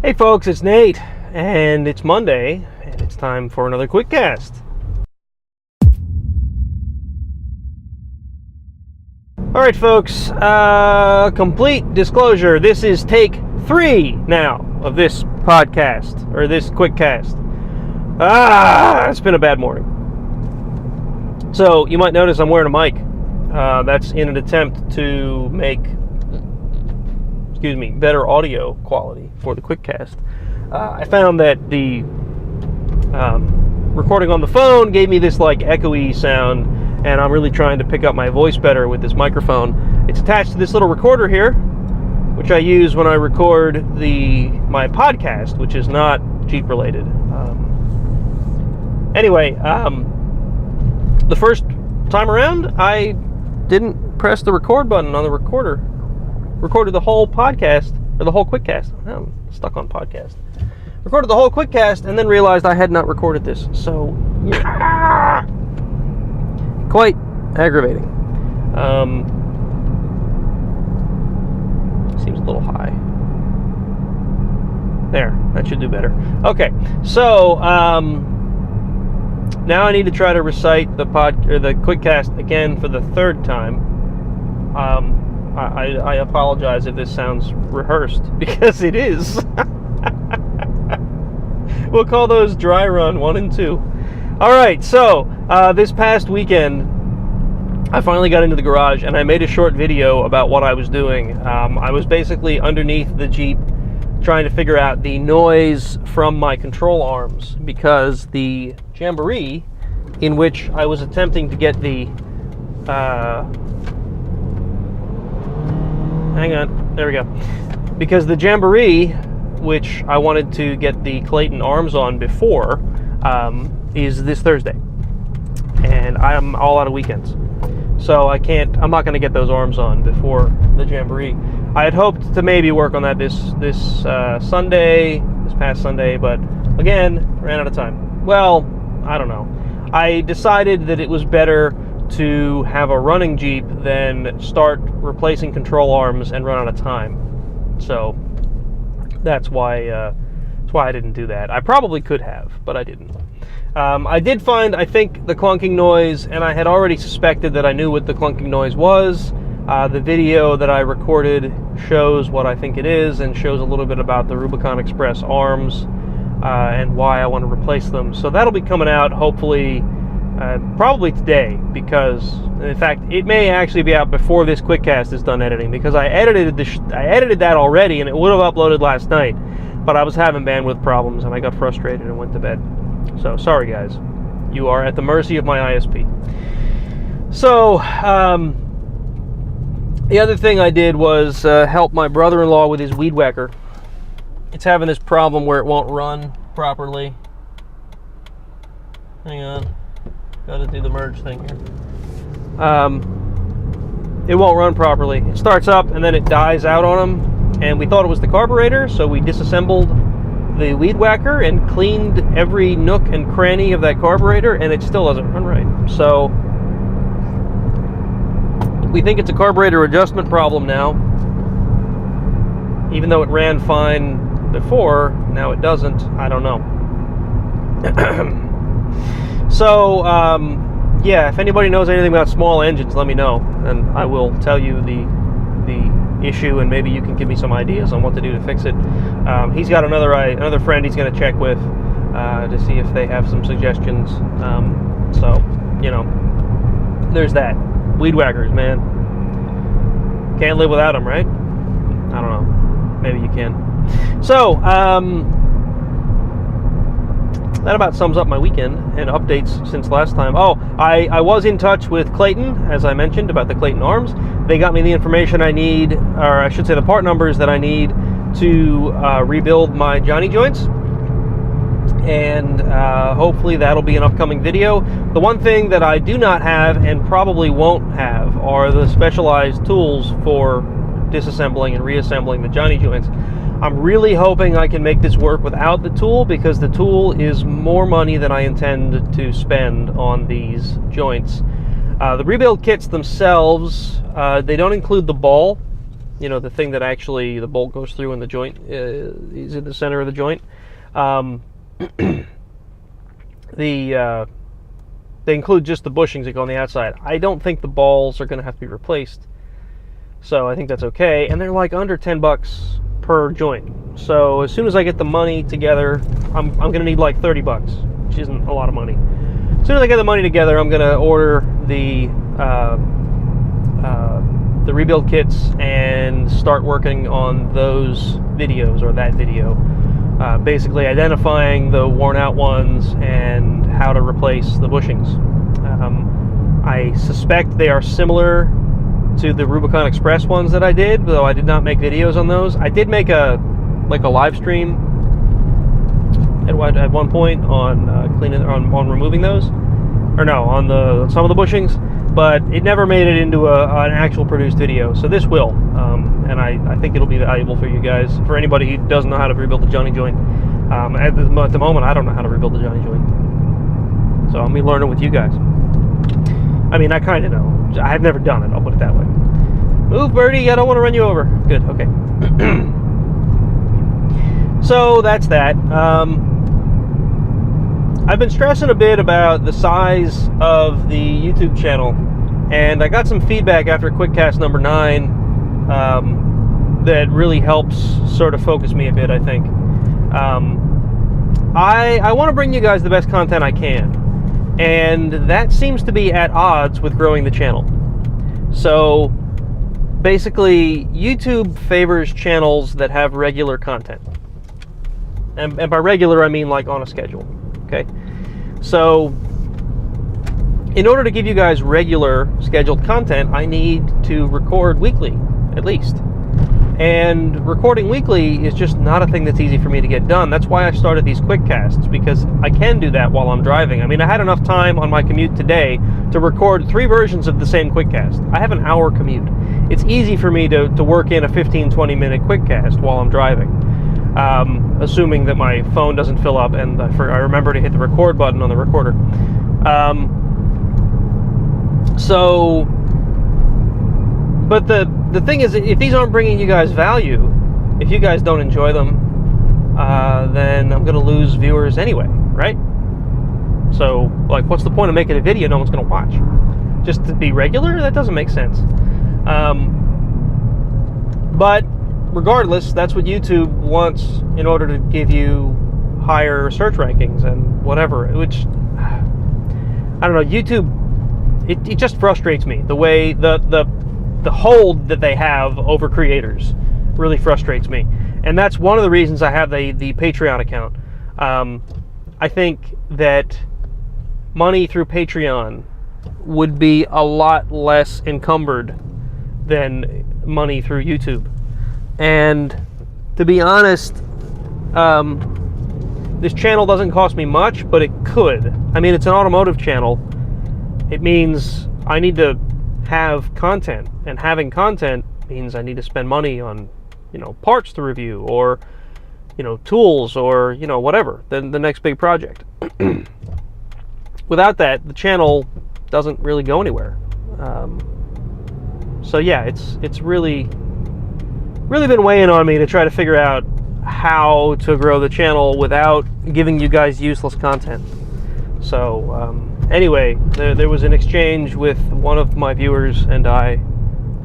Hey folks, it's Nate, and it's Monday, and it's time for another QuickCast. Alright folks, complete disclosure, this is take 3 now of this podcast, or this QuickCast. It's been a bad morning. So, you might notice I'm wearing a mic. That's in an attempt to make better audio quality for the QuickCast. I found that the recording on the phone gave me this like echoey sound, and I'm really trying to pick up my voice better with this microphone. It's attached to this little recorder here, which I use when I record my podcast, which is not Jeep related. Anyway, the first time around, I didn't press the record button on the recorder. Recorded the whole podcast, or the whole QuickCast. I'm stuck on podcast. Recorded the whole QuickCast and then realized I had not recorded this. So, quite aggravating. Seems a little high. There, that should do better. Okay, so now I need to try to recite the QuickCast again for the third time. I apologize if this sounds rehearsed, because it is. We'll call those dry run 1 and 2. Alright, so this past weekend I finally got into the garage and I made a short video about what I was doing. I was basically underneath the Jeep trying to figure out the noise from my control arms, because the Jamboree in which I was attempting to get the hang on, there we go. Because the Jamboree, which I wanted to get the Clayton arms on before, is this Thursday. And I'm all out of weekends. So I'm not going to get those arms on before the Jamboree. I had hoped to maybe work on that this past Sunday, but again, ran out of time. Well, I don't know. I decided that it was better to have a running Jeep than start replacing control arms and run out of time. So that's why I didn't do that. I probably could have, but I didn't. I did find, I think, the clunking noise, and I had already suspected that I knew what the clunking noise was. The video that I recorded shows what I think it is, and shows a little bit about the Rubicon Express arms and why I want to replace them. So that'll be coming out hopefully probably today, because in fact it may actually be out before this QuickCast is done editing, because I edited that already and it would have uploaded last night, but I was having bandwidth problems and I got frustrated and went to bed. So sorry guys, you are at the mercy of my ISP. So the other thing I did was help my brother-in-law with his weed whacker. It's having this problem where it won't run properly. Hang on. Got to do the merge thing here. It won't run properly. It starts up and then it dies out on him, and we thought it was the carburetor, so we disassembled the weed whacker and cleaned every nook and cranny of that carburetor, and it still doesn't run right. So we think it's a carburetor adjustment problem now. Even though it ran fine before, now it doesn't. I don't know. So, yeah, if anybody knows anything about small engines, let me know, and I will tell you the issue, and maybe you can give me some ideas on what to do to fix it. He's got another friend he's going to check with to see if they have some suggestions. So, you know, there's that. Weed whackers, man. Can't live without them, right? I don't know. Maybe you can. So, that about sums up my weekend and updates since last time. Oh, I was in touch with Clayton, as I mentioned, about the Clayton arms. They got me the information I need, or I should say the part numbers that I need to rebuild my Johnny joints. And hopefully that'll be an upcoming video. The one thing that I do not have and probably won't have are the specialized tools for disassembling and reassembling the Johnny joints. I'm really hoping I can make this work without the tool, because the tool is more money than I intend to spend on these joints. The rebuild kits themselves, they don't include the ball, the thing that actually the bolt goes through and the joint is in the center of the joint. They include just the bushings that go on the outside. I don't think the balls are going to have to be replaced, so I think that's okay. And they're like under $10 per joint. So as soon as I get the money together, I'm going to need like $30, which isn't a lot of money. As soon as I get the money together, I'm going to order the rebuild kits and start working on those videos, or that video. Basically identifying the worn out ones and how to replace the bushings. I suspect they are similar to the Rubicon Express ones that I did, though I did not make videos on those. I did make a live stream at one point on on removing those, or no, on some of the bushings, but it never made it into an actual produced video. So this will, and I think it'll be valuable for you guys, for anybody who doesn't know how to rebuild the Johnny joint. At the moment, I don't know how to rebuild the Johnny joint, so I'm gonna learn it with you guys. I mean, I kind of know. I've never done it. I'll put it that way. Move, birdie! I don't want to run you over. Good. Okay. So that's that. I've been stressing a bit about the size of the YouTube channel, and I got some feedback after QuickCast number 9 that really helps sort of focus me a bit, I think. I want to bring you guys the best content I can, and that seems to be at odds with growing the channel. So basically, YouTube favors channels that have regular content. And by regular, I mean like on a schedule. Okay? So in order to give you guys regular scheduled content, I need to record weekly, at least. And recording weekly is just not a thing that's easy for me to get done. That's why I started these QuickCasts, because I can do that while I'm driving. I mean, I had enough time on my commute today to record 3 versions of the same QuickCast. I have an hour commute. It's easy for me to work in a 15-20 minute QuickCast while I'm driving, assuming that my phone doesn't fill up and I remember to hit the record button on the recorder. But the thing is, if these aren't bringing you guys value, if you guys don't enjoy them, then I'm going to lose viewers anyway, right? So, like, what's the point of making a video no one's going to watch? Just to be regular? That doesn't make sense. But regardless, that's what YouTube wants in order to give you higher search rankings and whatever, which, I don't know, YouTube, it just frustrates me. The way, the hold that they have over creators really frustrates me. And that's one of the reasons I have the Patreon account. I think that money through Patreon would be a lot less encumbered than money through YouTube. And to be honest, this channel doesn't cost me much, but it could. I mean, it's an automotive channel. It means I need to have content, and having content means I need to spend money on, parts to review, or, tools, or, whatever, the next big project. Without that, the channel doesn't really go anywhere. So yeah, it's really been weighing on me to try to figure out how to grow the channel without giving you guys useless content. So anyway, there was an exchange with one of my viewers and I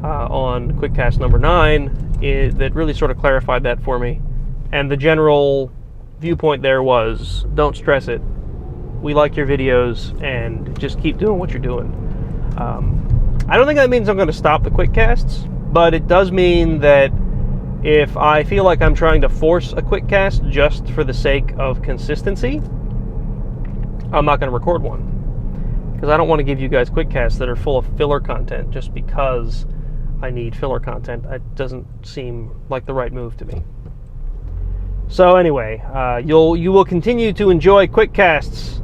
on QuickCast number 9 that really sort of clarified that for me. And the general viewpoint there was, don't stress it. We like your videos, and just keep doing what you're doing. I don't think that means I'm going to stop the QuickCasts, but it does mean that if I feel like I'm trying to force a QuickCast just for the sake of consistency, I'm not going to record one. Because I don't want to give you guys QuickCasts that are full of filler content just because I need filler content. It doesn't seem like the right move to me. So anyway, you will continue to enjoy QuickCasts,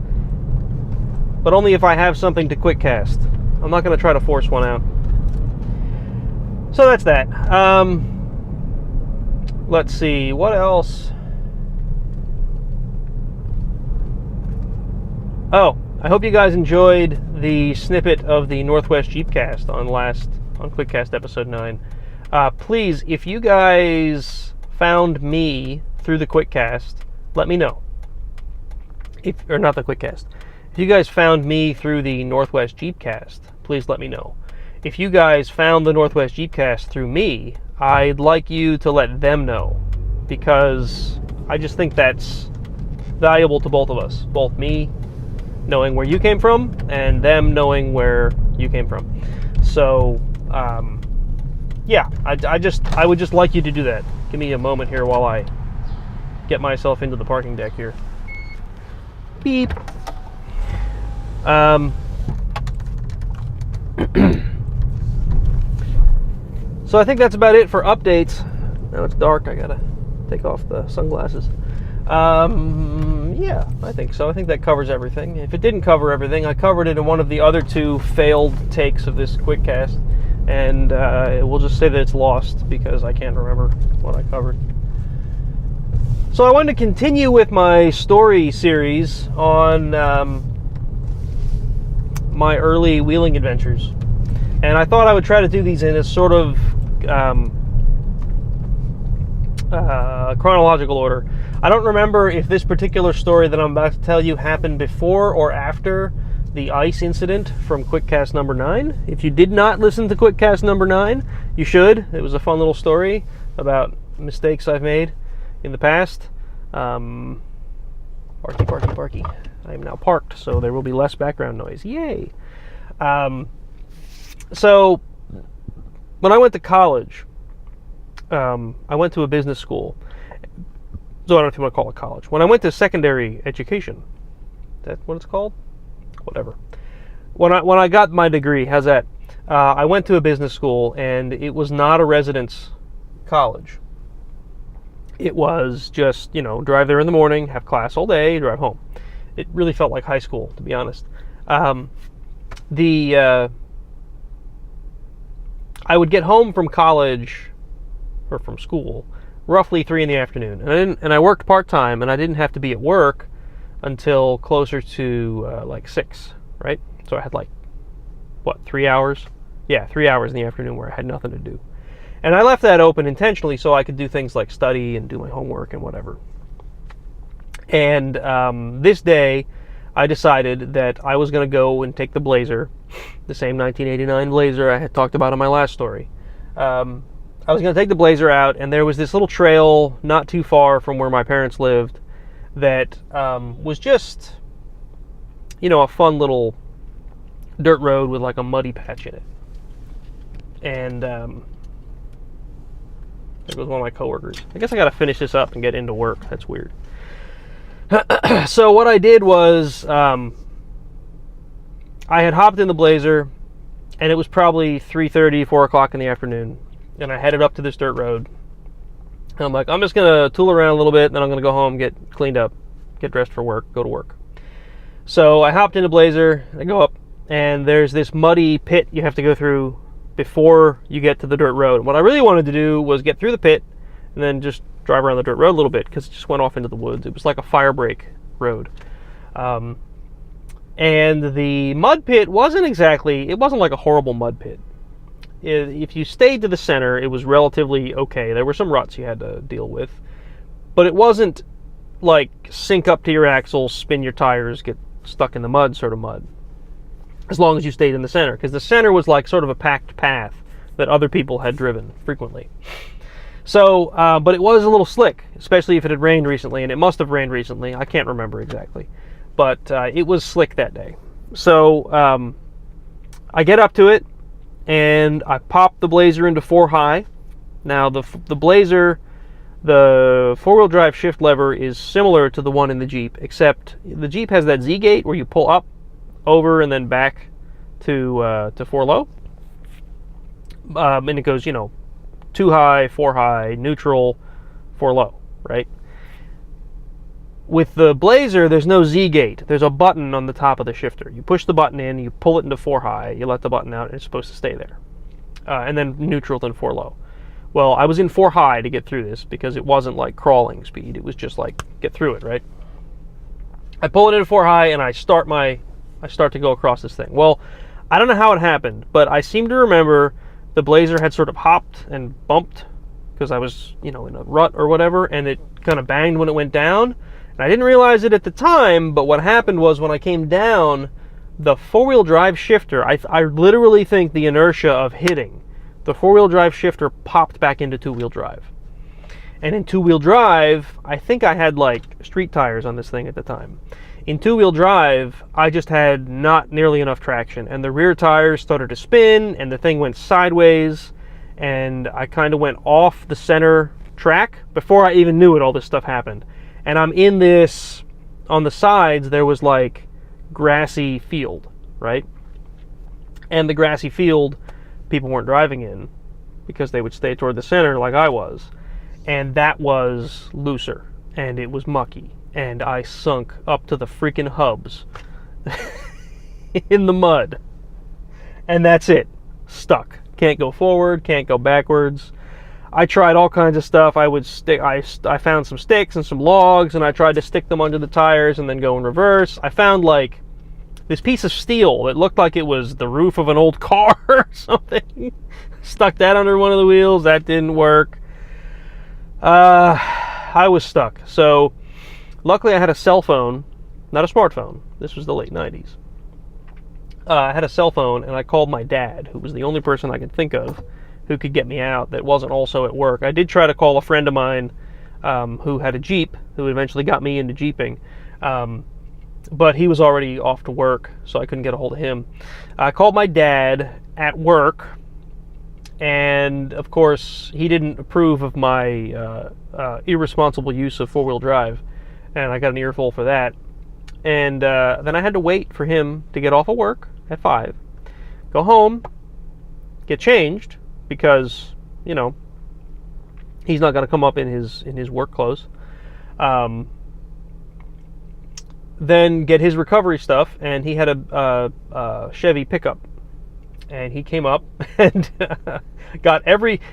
but only if I have something to QuickCast. I'm not going to try to force one out. So that's that. Let's see, what else? Oh, I hope you guys enjoyed the snippet of the Northwest Jeepcast on QuickCast episode 9. Please, if you guys found me through the QuickCast, let me know. Or not the QuickCast. If you guys found me through the Northwest Jeepcast, please let me know. If you guys found the Northwest Jeepcast through me, I'd like you to let them know, because I just think that's valuable to both of us. Both me knowing where you came from, and them knowing where you came from. So, yeah, I would just like you to do that. Give me a moment here while I get myself into the parking deck here. Beep. So I think that's about it for updates. Now it's dark. I gotta take off the sunglasses. Yeah, I think so. I think that covers everything. If it didn't cover everything, I covered it in one of the other 2 failed takes of this QuickCast, and we'll just say that it's lost because I can't remember what I covered. So I wanted to continue with my story series on my early wheeling adventures, and I thought I would try to do these in a sort of chronological order. I don't remember if this particular story that I'm about to tell you happened before or after the ice incident from QuickCast number 9. If you did not listen to QuickCast number 9, you should. It was a fun little story about mistakes I've made in the past. Barky, barky, barky. I am now parked, so there will be less background noise. Yay! So, when I went to college, I went to a business school. So I don't know if you want to call it college. When I went to secondary education, is that what it's called? Whatever. When I got my degree, how's that? I went to a business school, and it was not a residence college. It was just, drive there in the morning, have class all day, drive home. It really felt like high school, to be honest. I would get home from college, or from school, roughly 3 in the afternoon. And I worked part-time, and I didn't have to be at work until closer to 6, right? So I had 3 hours? Yeah, 3 hours in the afternoon where I had nothing to do. And I left that open intentionally so I could do things like study and do my homework and whatever. And this day, I decided that I was going to go and take the Blazer, the same 1989 Blazer I had talked about in my last story. I was going to take the Blazer out, and there was this little trail not too far from where my parents lived that was just, a fun little dirt road with a muddy patch in it. And there goes one of my coworkers. I guess I got to finish this up and get into work. That's weird. So what I did was I had hopped in the Blazer, and it was probably 3:30, 4 o'clock in the afternoon, and I headed up to this dirt road. And I'm like, I'm just going to tool around a little bit, and then I'm going to go home, get cleaned up, get dressed for work, go to work. So I hopped in the Blazer, I go up, and there's this muddy pit you have to go through before you get to the dirt road. What I really wanted to do was get through the pit and then just drive around the dirt road a little bit, because it just went off into the woods. It was like a fire break road. And the mud pit wasn't like a horrible mud pit. If you stayed to the center, it was relatively okay. There were some ruts you had to deal with, but it wasn't like sink up to your axles, spin your tires, get stuck in the mud sort of mud, as long as you stayed in the center, because the center was like sort of a packed path that other people had driven frequently. So, but it was a little slick, especially if it had rained recently, and it must have rained recently. I can't remember exactly, but it was slick that day. So I get up to it, and I pop the Blazer into 4 high. Now the Blazer, the 4-wheel drive shift lever is similar to the one in the Jeep, except the Jeep has that Z gate where you pull up, over, and then back to 4 low. And it goes, 2 high, 4 high, neutral, 4 low, right? With the Blazer, there's no Z gate. There's a button on the top of the shifter. You push the button in, you pull it into 4 high, you let the button out, and it's supposed to stay there. And then neutral, then 4 low. Well, I was in 4 high to get through this because it wasn't like crawling speed. It was just like, get through it, right? I pull it into 4 high, and I start to go across this thing. Well, I don't know how it happened, but I seem to remember the Blazer had sort of hopped and bumped because I was, in a rut or whatever, and it kind of banged when it went down. And I didn't realize it at the time, but what happened was when I came down, the four-wheel drive shifter, I literally think the inertia of hitting, the four-wheel drive shifter popped back into two-wheel drive. And in two-wheel drive, I think I had like street tires on this thing at the time. In two-wheel drive, I just had not nearly enough traction, and the rear tires started to spin, and the thing went sideways, and I kind of went off the center track. Before I even knew it, all this stuff happened. And I'm in this, on the sides, there was like grassy field, right? And the grassy field, people weren't driving in because they would stay toward the center like I was. And that was looser, and it was mucky, and I sunk up to the freaking hubs in the mud. And that's it. Stuck. Can't go forward, can't go backwards. I tried all kinds of stuff. I found some sticks and some logs, and I tried to stick them under the tires and then go in reverse. I found like this piece of steel that looked like it was the roof of an old car or something. Stuck that under one of the wheels. That didn't work. I was stuck. So luckily I had a cell phone, not a smartphone. This was the late 90s. I had a cell phone, and I called my dad, who was the only person I could think of who could get me out that wasn't also at work. I did try to call a friend of mine who had a Jeep, who eventually got me into Jeeping. But he was already off to work, so I couldn't get a hold of him. I called my dad at work, and of course he didn't approve of my irresponsible use of four-wheel drive, and I got an earful for that. And then I had to wait for him to get off of work at 5, go home, get changed, because he's not going to come up in his work clothes. Then get his recovery stuff, and he had a Chevy pickup. And he came up and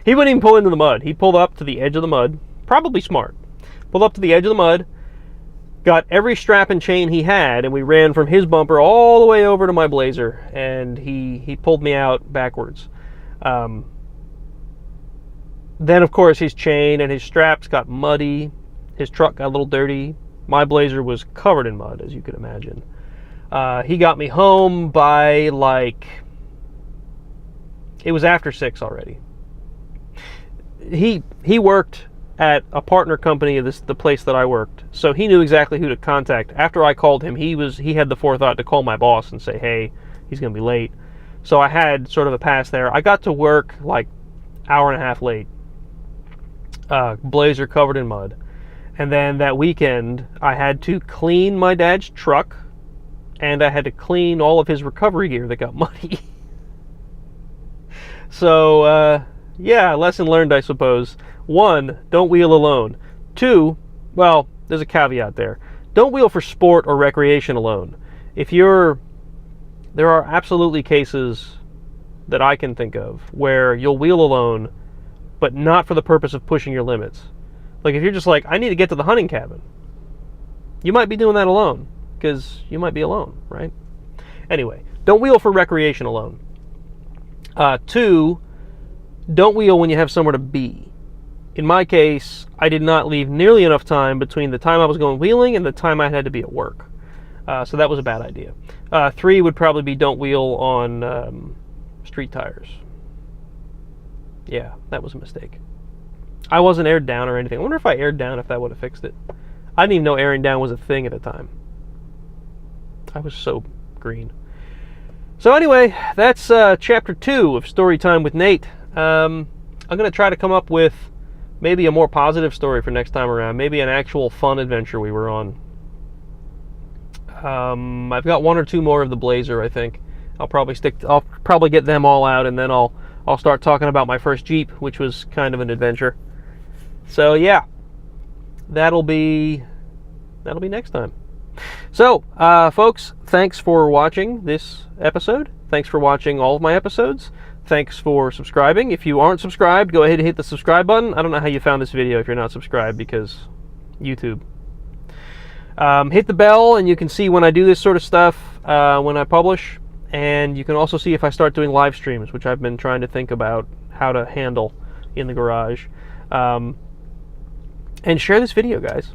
he wouldn't even pull into the mud. He pulled up to the edge of the mud, probably smart. Pulled up to the edge of the mud, got every strap and chain he had, and we ran from his bumper all the way over to my Blazer, and he pulled me out backwards. Then, of course, his chain and his straps got muddy. His truck got a little dirty. My Blazer was covered in mud, as you could imagine. He got me home by, it was after 6 already. He worked at a partner company of the place that I worked, so he knew exactly who to contact. After I called him, he had the forethought to call my boss and say, hey, he's going to be late. So I had sort of a pass there. I got to work like hour and a half late. Blazer covered in mud. And then that weekend, I had to clean my dad's truck, and I had to clean all of his recovery gear that got muddy. So, yeah, lesson learned, I suppose. 1, don't wheel alone. 2, well, there's a caveat there. Don't wheel for sport or recreation alone. There are absolutely cases that I can think of where you'll wheel alone, but not for the purpose of pushing your limits. Like if you're just like, I need to get to the hunting cabin, you might be doing that alone, because you might be alone, right? Anyway, don't wheel for recreation alone. 2, don't wheel when you have somewhere to be. In my case, I did not leave nearly enough time between the time I was going wheeling and the time I had to be at work. So that was a bad idea. 3 would probably be don't wheel on street tires. Yeah, that was a mistake. I wasn't aired down or anything. I wonder if I aired down, if that would have fixed it. I didn't even know airing down was a thing at the time. I was so green. So anyway, that's chapter 2 of Story Time with Nate. I'm going to try to come up with maybe a more positive story for next time around. Maybe an actual fun adventure we were on. I've got 1 or 2 more of the Blazer, I think. I'll probably get them all out, and then I'll start talking about my first Jeep, which was kind of an adventure. So yeah, that'll be next time. So, folks, thanks for watching this episode. Thanks for watching all of my episodes. Thanks for subscribing. If you aren't subscribed, go ahead and hit the subscribe button. I don't know how you found this video if you're not subscribed, because YouTube. Hit the bell, and you can see when I do this sort of stuff, when I publish. and you can also see if I start doing live streams, which I've been trying to think about how to handle in the garage. And share this video, guys.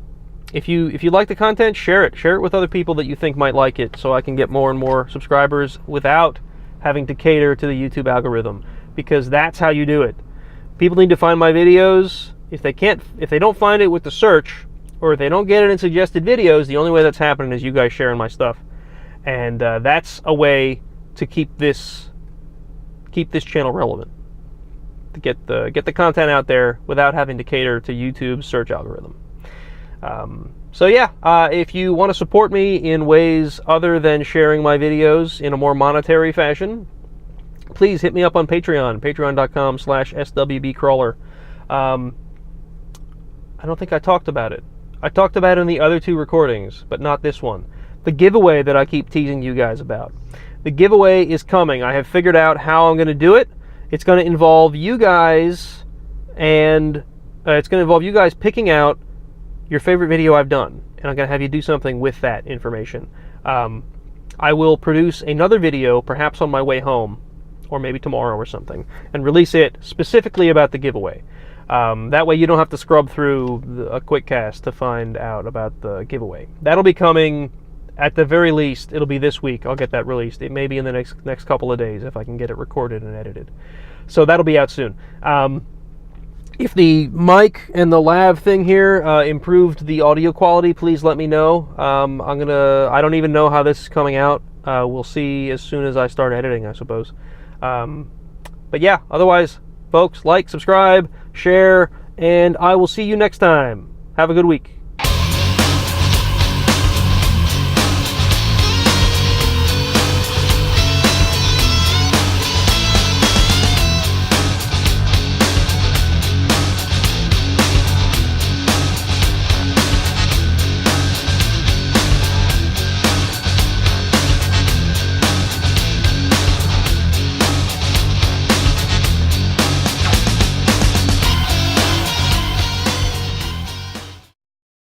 If you like the content, share it. Share it with other people that you think might like it, so I can get more and more subscribers without having to cater to the YouTube algorithm, because that's how you do it. People need to find my videos. If they don't find it with the search, or if they don't get it in suggested videos, the only way that's happening is you guys sharing my stuff. And that's a way to keep this channel relevant, to get the content out there without having to cater to YouTube's search algorithm. So yeah, if you want to support me in ways other than sharing my videos in a more monetary fashion, please hit me up on Patreon, patreon.com/SWBCrawler. I don't think I talked about it. I talked about it in the other 2 recordings, but not this one. The giveaway that I keep teasing you guys about. The giveaway is coming. I have figured out how I'm going to do it. It's going to involve you guys, and it's going to involve you guys picking out your favorite video I've done, and I'm going to have you do something with that information. I will produce another video, perhaps on my way home, or maybe tomorrow or something, and release it specifically about the giveaway. That way you don't have to scrub through a QuickCast to find out about the giveaway. That'll be coming, at the very least, it'll be this week. I'll get that released. It may be in the next couple of days if I can get it recorded and edited. So that'll be out soon. If the mic and the lav thing here improved the audio quality, please let me know. I don't even know how this is coming out. We'll see as soon as I start editing, I suppose. But yeah, otherwise, folks, like, subscribe, share, and I will see you next time. Have a good week.